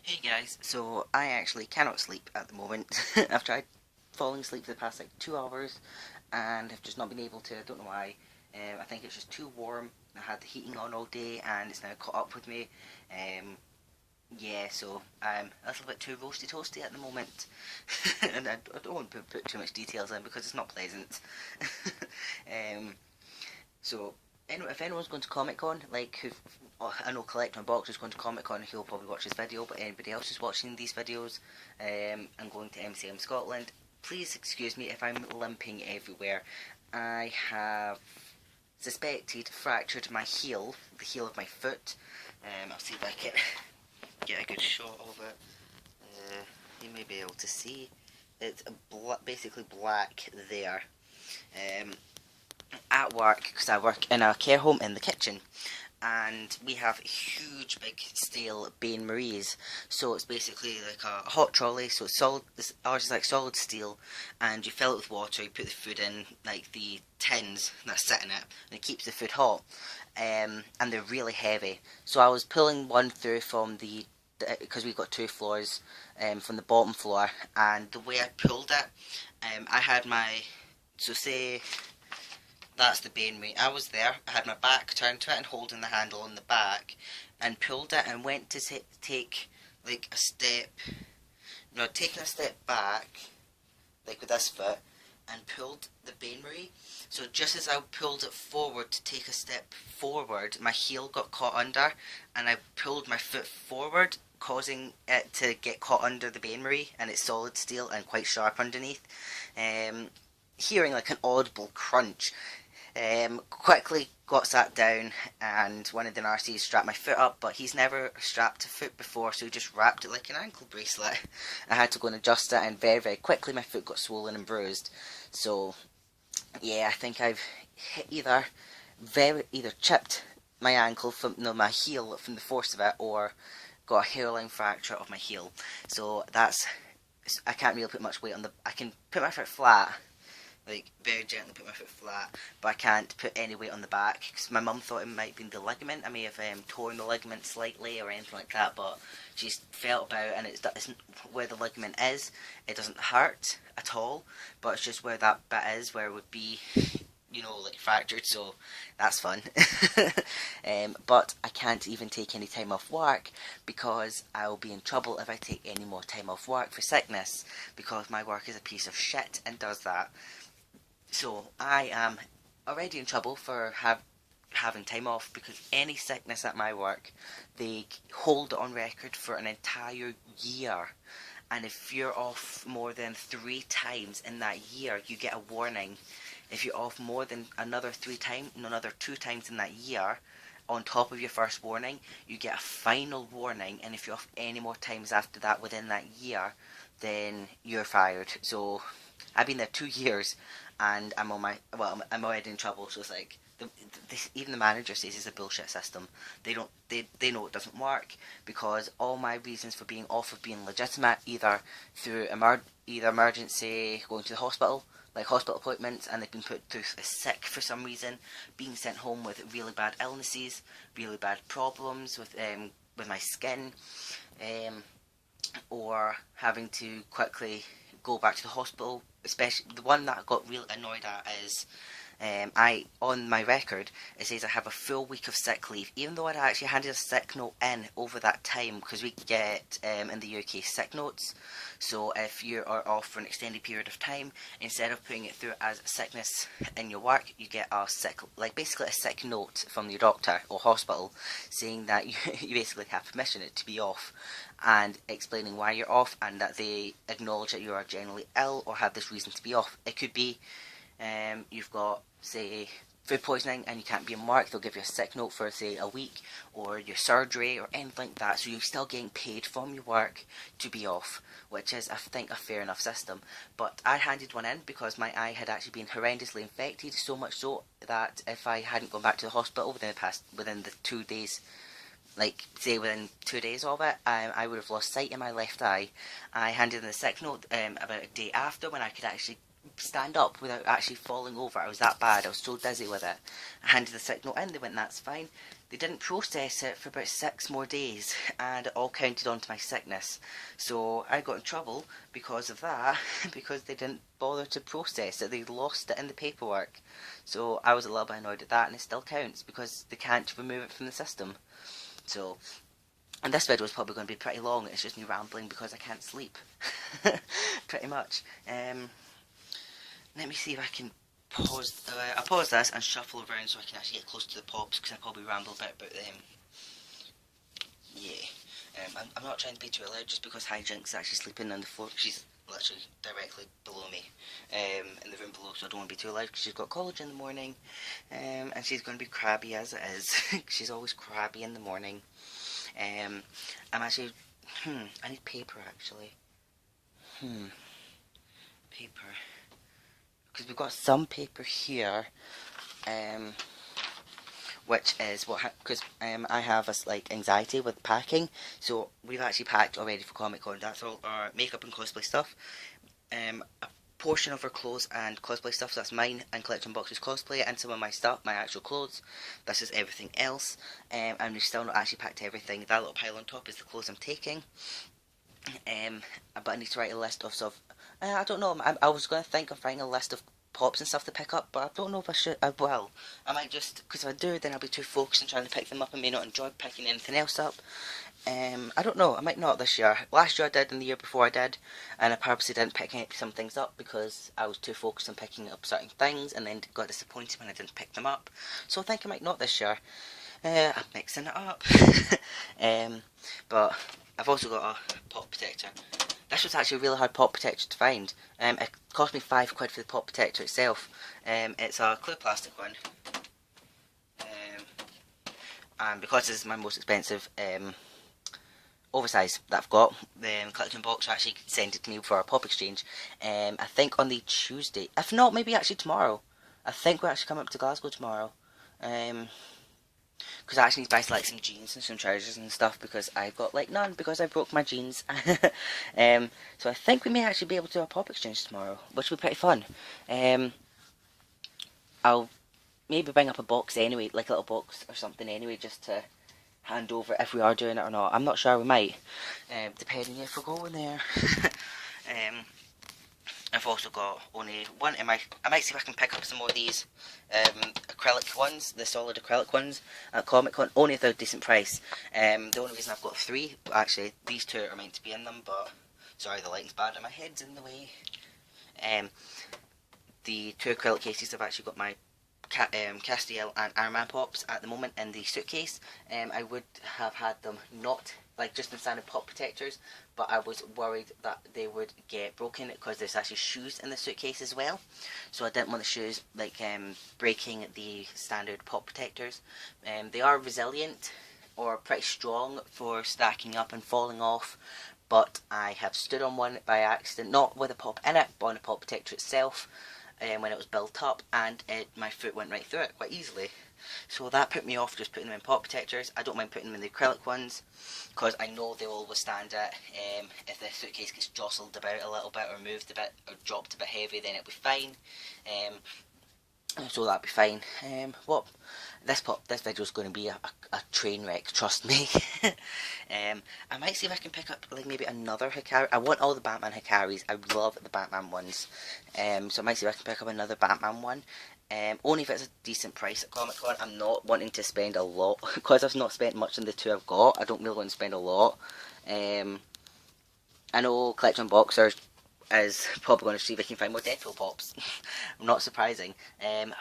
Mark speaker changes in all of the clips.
Speaker 1: Hey guys, so I actually cannot sleep at the moment. I've tried falling asleep for the past like 2 hours and have just not been able to. I don't know why. I think it's just too warm. I had the heating on all day and it's now caught up with me. Um, yeah, so I'm a little bit too roasty toasty at the moment. And I don't want to put too much details in because it's not pleasant. um, so, if anyone's going to Comic Con, like who I know Collect my Box is going to Comic Con, he'll probably watch this video. But anybody else who's watching these videos, I'm going to MCM Scotland. Please excuse me if I'm limping everywhere. I have suspected fractured my heel, the heel of my foot. I'll see if I can get a good shot of it. You may be able to see. It's basically black there. Um, at work, because I work in a care home in the kitchen, and we have huge big steel bain maries. So it's basically like a hot trolley, so it's solid. Ours is like solid steel, and you fill it with water, you put the food in like the tins that sit in it, and it keeps the food hot. And they're really heavy, so I was pulling one through from the because we've got two floors, from the bottom floor, and the way I pulled it, I had my, so say that's the bain. I was there, I had my back turned to it and holding the handle on the back, and pulled it and went to take like a step, taking a step back, like with this foot, and pulled the bain marie. So just as I pulled it forward to take a step forward, my heel got caught under, and I pulled my foot forward, causing it to get caught under the bain marie, and it's solid steel and quite sharp underneath. Hearing like an audible crunch, quickly got sat down, and one of the nurses strapped my foot up, but he's never strapped a foot before, so he just wrapped it like an ankle bracelet. I had to go and adjust it, and very, very quickly my foot got swollen and bruised. So, yeah, I think I've either chipped my ankle from, no, my heel from the force of it, or got a hairline fracture of my heel. So I can't really put much weight on I can put my foot flat, like very gently put my foot flat, but I can't put any weight on the back because my mum thought it might be the ligament. I may have torn the ligament slightly or anything like that, but she's felt about, and it isn't where the ligament is. It doesn't hurt at all, but it's just where that bit is, where it would be, like fractured. So that's fun. But I can't even take any time off work because I'll be in trouble if I take any more time off work for sickness, because my work is a piece of shit and does that. So I am already in trouble for having time off, because any sickness at my work, they hold it on record for an entire year. And if you're off more than 3 times in that year, you get a warning. If you're off more than another 3 times, another 2 times in that year, on top of your first warning, you get a final warning. And if you're off any more times after that within that year, then you're fired. So I've been there 2 years, and I'm already in trouble. So it's like even the manager says it's a bullshit system. They know it doesn't work, because all my reasons for being off have been legitimate, either through either emergency, going to the hospital, like hospital appointments, and they've been put through sick for some reason, being sent home with really bad illnesses, really bad problems with my skin, or having to quickly go back to the hospital. Especially the one that I got really annoyed at is, I on my record it says I have a full week of sick leave, even though I'd actually handed a sick note in over that time, because we get, in the UK, sick notes. So if you are off for an extended period of time, instead of putting it through as sickness in your work, you get basically a sick note from your doctor or hospital, saying that you basically have permission to be off, and explaining why you're off, and that they acknowledge that you are generally ill or have this reason to be off. It could be, you've got, say, food poisoning and you can't be in work. They'll give you a sick note for, say, a week, or your surgery or anything like that, so you're still getting paid from your work to be off, which is, I think, a fair enough system. But I handed one in because my eye had actually been horrendously infected, so much so that if I hadn't gone back to the hospital within the 2 days, like say within 2 days of it, I would have lost sight in my left eye. I handed in the sick note about a day after, when I could actually stand up without actually falling over. I was that bad. I was so dizzy with it. I handed the sick note in. They went, "That's fine." they didn't process it for about 6 more days, and it all counted onto my sickness. So I got in trouble because of that, because they didn't bother to process it. They lost it in the paperwork. So I was a little bit annoyed at that, and it still counts because they can't remove it from the system. So, and this video is probably going to be pretty long. It's just me rambling because I can't sleep. Pretty much. Let me see if I can pause. I'll pause this and shuffle around so I can actually get close to the pops, because I probably ramble a bit about them. Yeah. I'm not trying to be too loud just because Hijinks is actually sleeping on the floor. She's literally directly below me, in the room below, so I don't want to be too loud because she's got college in the morning, and she's going to be crabby as it is. She's always crabby in the morning. I'm actually, I need paper actually. Paper. Because we've got some paper here, which is what, because I have like anxiety with packing, so we've actually packed already for Comic Con. That's all our makeup and cosplay stuff. A portion of our clothes and cosplay stuff, so that's mine and Collection Box's cosplay, and some of my stuff, my actual clothes. This is everything else, and we've still not actually packed everything. That little pile on top is the clothes I'm taking. But I need to write a list of stuff. I don't know. I was going to think of writing a list of pops and stuff to pick up, but I don't know if I should. Well, I might just, because if I do, then I'll be too focused on trying to pick them up and may not enjoy picking anything else up. I don't know. I might not this year. Last year I did, and the year before I did, and I purposely didn't pick some things up because I was too focused on picking up certain things, and then got disappointed when I didn't pick them up. So I think I might not this year. I'm mixing it up. But I've also got a pop protector. This was actually a really hard pop protector to find. It cost me £5 for the pop protector itself. It's a clear plastic one. And because this is my most expensive oversize that I've got, the collection box actually sent it to me for a pop exchange. I think on the Tuesday. If not, maybe actually tomorrow. I think we're actually coming up to Glasgow tomorrow. Because I actually need to buy like some jeans and some trousers and stuff, because I've got like none because I broke my jeans. So I think we may actually be able to do a pop exchange tomorrow, which will be pretty fun. I'll maybe bring up a box anyway, like a little box or something anyway, just to hand over if we are doing it or not. I'm not sure, we might, depending if we're going there. I've also got only one in my. I might see if I can pick up some more of these acrylic ones, the solid acrylic ones at Comic Con, only at a decent price. The only reason I've got 3, but actually these 2 are meant to be in them, but sorry, the lighting's bad and my head's in the way. The 2 acrylic cases, I've actually got my Castiel and Iron Man pops at the moment in the suitcase. I would have had them not like just in standard pop protectors, but I was worried that they would get broken because there's actually shoes in the suitcase as well, so I didn't want the shoes like breaking the standard pop protectors. They are resilient or pretty strong for stacking up and falling off, but I have stood on one by accident, not with a pop in it, but on a pop protector itself, when it was built up, and my foot went right through it quite easily. So that put me off just putting them in pop protectors. I don't mind putting them in the acrylic ones, because I know they will withstand it. If the suitcase gets jostled about a little bit, or moved a bit, or dropped a bit heavy, then it'll be fine. So that'll be fine. This video is going to be a train wreck, trust me. I might see if I can pick up like maybe another Hikari. I want all the Batman Hikaris. I love the Batman ones. So I might see if I can pick up another Batman one. Only if it's a decent price at Comic Con. I'm not wanting to spend a lot because I've not spent much on the 2 I've got. I don't really want to spend a lot. I know Collection Boxers is probably going to see if I can find more Deadpool pops. Not surprising.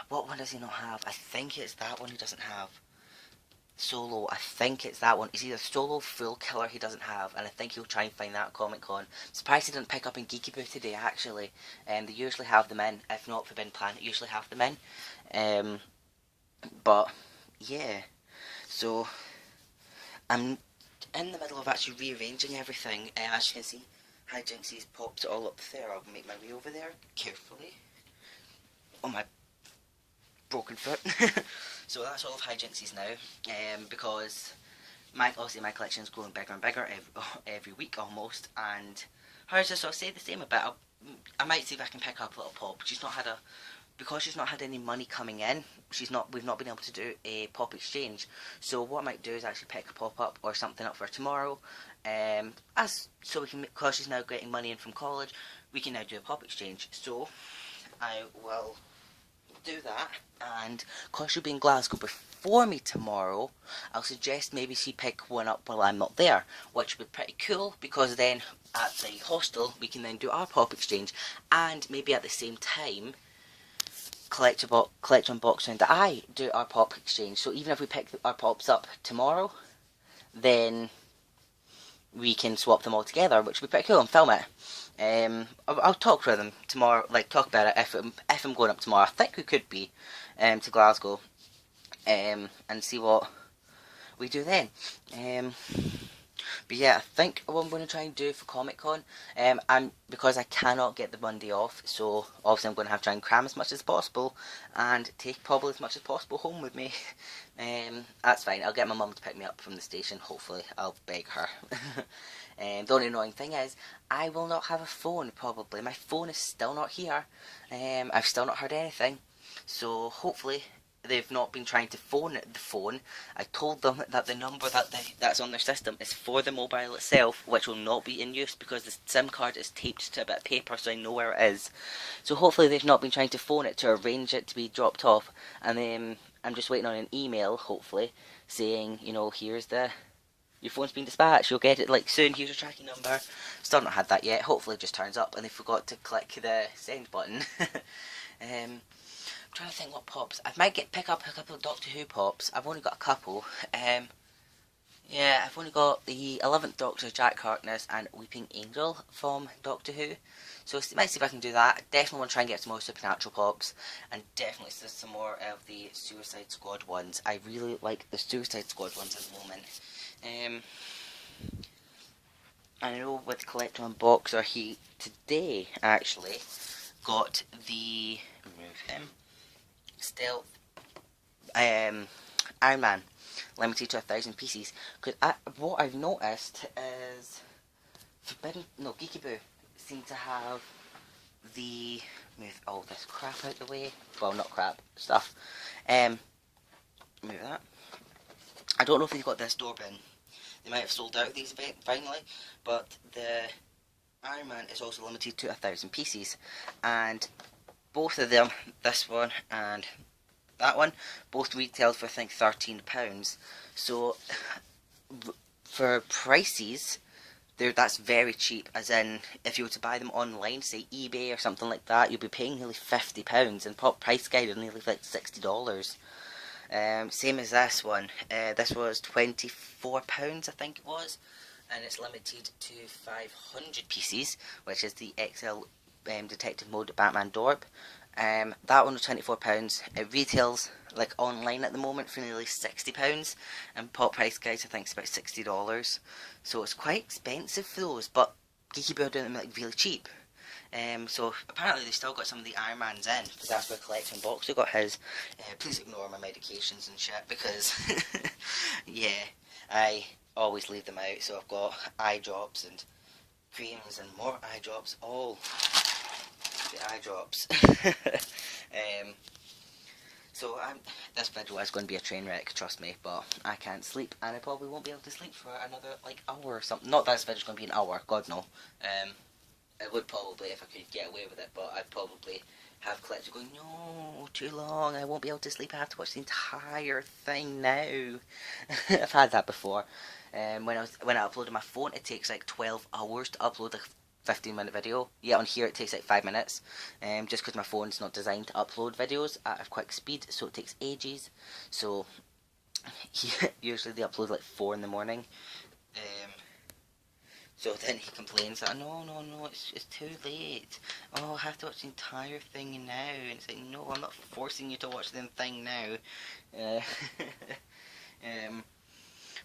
Speaker 1: What one does he not have? I think it's that one he doesn't have. Solo, I think it's that one. It's either Solo, Full Killer he doesn't have, and I think he'll try and find that at Comic Con. Surprised he didn't pick up in Geeky Boo today, actually. They usually have them in. If not Forbidden Planet, usually have them in. But, yeah. So, I'm in the middle of actually rearranging everything. As you can see, Hijinks pops it all up there. I'll make my way over there carefully. On my broken foot. So that's all of Hijinks now, because obviously my collection is growing bigger and bigger every week almost, and hers just sort of stay the same a bit. I might see if I can pick up a little pop. She's not had a because she's not had any money coming in, we've not been able to do a pop exchange. So what I might do is actually pick a pop up or something up for tomorrow. So we can, because she's now getting money in from college, we can now do a pop exchange. So I will do that, and because she'll be in Glasgow before me tomorrow, I'll suggest maybe she pick one up while I'm not there, which would be pretty cool, because then at the hostel we can then do our pop exchange, and maybe at the same time collect on box and I do our pop exchange. So even if we pick our pops up tomorrow, then we can swap them all together, which would be pretty cool, and film it. I'll talk to them tomorrow, like talk about it if I'm going up tomorrow. I think we could be to Glasgow, and see what we do then. But yeah, I think what I'm going to try and do for Comic Con, because I cannot get the Monday off, so obviously I'm going to have to try and cram as much as possible, and take probably as much as possible home with me. That's fine, I'll get my mum to pick me up from the station, hopefully, I'll beg her. The only annoying thing is, I will not have a phone probably, my phone is still not here, I've still not heard anything, so hopefully they've not been trying to phone the phone. I told them that the number that's on their system is for the mobile itself, which will not be in use because the SIM card is taped to a bit of paper, so I know where it is. So hopefully they've not been trying to phone it to arrange it to be dropped off, and then I'm just waiting on an email, hopefully, saying, you know, here's your phone's been dispatched, you'll get it like soon, here's your tracking number. Still not had that yet, hopefully it just turns up and they forgot to click the send button. Trying to think what pops. I might pick up a couple of Doctor Who pops. I've only got a couple. Yeah, I've only got the 11th Doctor, Jack Harkness, and Weeping Angel from Doctor Who. So I might see if I can do that. I definitely want to try and get some more Supernatural pops, and definitely some more of the Suicide Squad ones. I really like the Suicide Squad ones at the moment. I know with Collector Unboxer, he today actually got the Stealth Iron Man limited to 1,000 pieces. Because what I've noticed is Geeky Boo seem to have the move all this crap out the way. Well, not crap, stuff. Move that. I don't know if they've got this door bin. They might have sold out of these finally, but the Iron Man is also limited to 1,000 pieces, and both of them, this one and that one, both retailed for I think £13. So for prices, that's very cheap. As in, if you were to buy them online, say eBay or something like that, you'd be paying nearly £50, and Pop Price Guide is nearly like $60. Same as this one. This was £24, I think it was, and it's limited to 500 pieces, which is the XL Detective Mode Batman Dorp. That one was £24. It retails like online at the moment for nearly £60, and Pop Price Guides I think it's about $60. So it's quite expensive for those, but Geeky Boo are doing them like really cheap. So apparently they still got some of the Iron Mans in, because that's where Collection Box got his. Please ignore my medications and shit, because yeah, I always leave them out. So I've got eye drops and creams and more eye drops, all the eye drops. So this video is going to be a train wreck, trust me, but I can't sleep, and I probably won't be able to sleep for another like hour or something. Not that this video's going to be an hour, God no. It would probably, if I could get away with it, but I'd probably have Collector going, no, too long, I won't be able to sleep, I have to watch the entire thing now. I've had that before. When I uploaded my phone, it takes like 12 hours to upload a 15-minute video. Yeah, on here it takes like 5 minutes, just because my phone's not designed to upload videos at a quick speed, so it takes ages. So usually they upload like 4 in the morning. So then he complains that, no, it's too late. Oh, I have to watch the entire thing now. And it's like, no, I'm not forcing you to watch the thing now.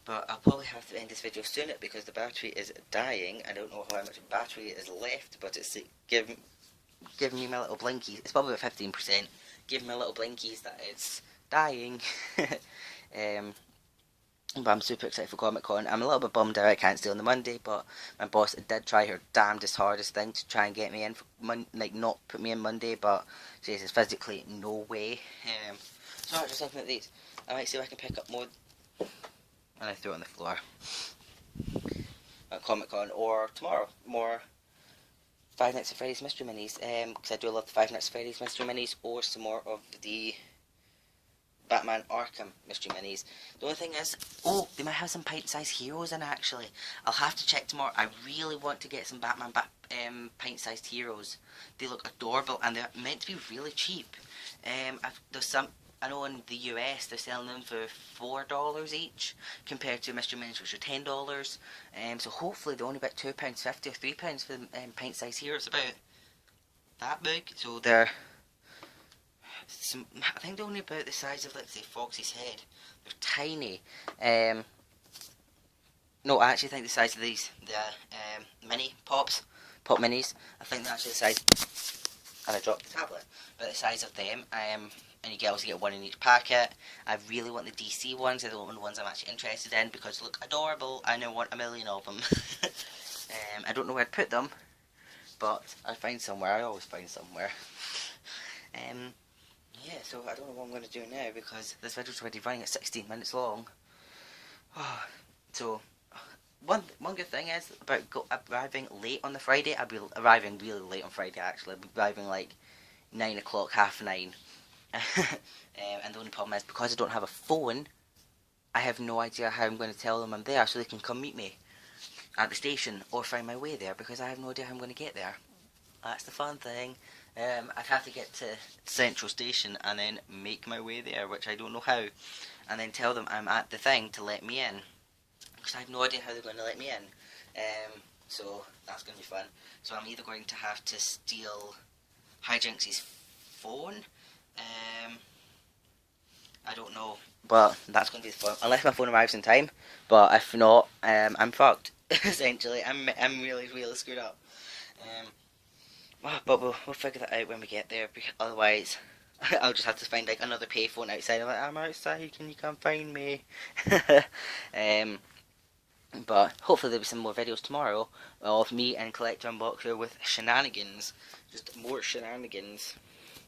Speaker 1: But I'll probably have to end this video soon because the battery is dying. I don't know how much battery is left, but it's giving me my little blinkies. It's probably about 15%. Giving me little blinkies that it's dying. But I'm super excited for Comic Con. I'm a little bit bummed out I can't stay on the Monday, but my boss did try her damnedest hardest thing to try and get me in for like not put me in Monday, but she says physically no way. So I'm just looking at these. I might see if I can pick up more, and I threw it on the floor at Comic Con, or tomorrow more Five Nights at Freddy's Mystery Minis, because I do love the Five Nights at Freddy's Mystery Minis, or some more of the Batman Arkham Mystery Minis. The only thing is, oh, they might have some pint-sized heroes in actually. I'll have to check tomorrow. I really want to get some Batman pint-sized heroes. They look adorable and they're meant to be really cheap. There's some. I know in the US they're selling them for $4 each, compared to Mystery Minis which are $10. So hopefully they're only about £2.50 or £3 for the pint-sized heroes. About that big. So they're I think they're only about the size of, let's say, Foxy's head. They're tiny. No, I actually think the size of these, the mini pop minis, I think they're actually the size, and I dropped the tablet, but the size of them, and you can also get one in each packet. I really want the DC ones. They're the only ones I'm actually interested in because they look adorable and I want a million of them. I don't know where to put them, but I find somewhere. I always find somewhere. Yeah, so I don't know what I'm going to do now because this video's already running at 16 minutes long. So, one good thing is about arriving late on the Friday. I'll be arriving really late on Friday actually. I'll be arriving like 9 o'clock, half 9. And the only problem is because I don't have a phone, I have no idea how I'm going to tell them I'm there so they can come meet me at the station or find my way there because I have no idea how I'm going to get there. That's the fun thing. I'd have to get to Central Station and then make my way there, which I don't know how, and then tell them I'm at the thing to let me in, because I have no idea how they're going to let me in. So that's going to be fun. So I'm either going to have to steal Hijinks' phone, I don't know, but that's going to be fun, unless my phone arrives in time, but if not, I'm fucked, essentially. I'm really screwed up. But we'll figure that out when we get there. Otherwise, I'll just have to find like another payphone outside. I'm like, I'm outside. Can you come find me? But hopefully there'll be some more videos tomorrow of me and Collector Unboxer with shenanigans. Just more shenanigans.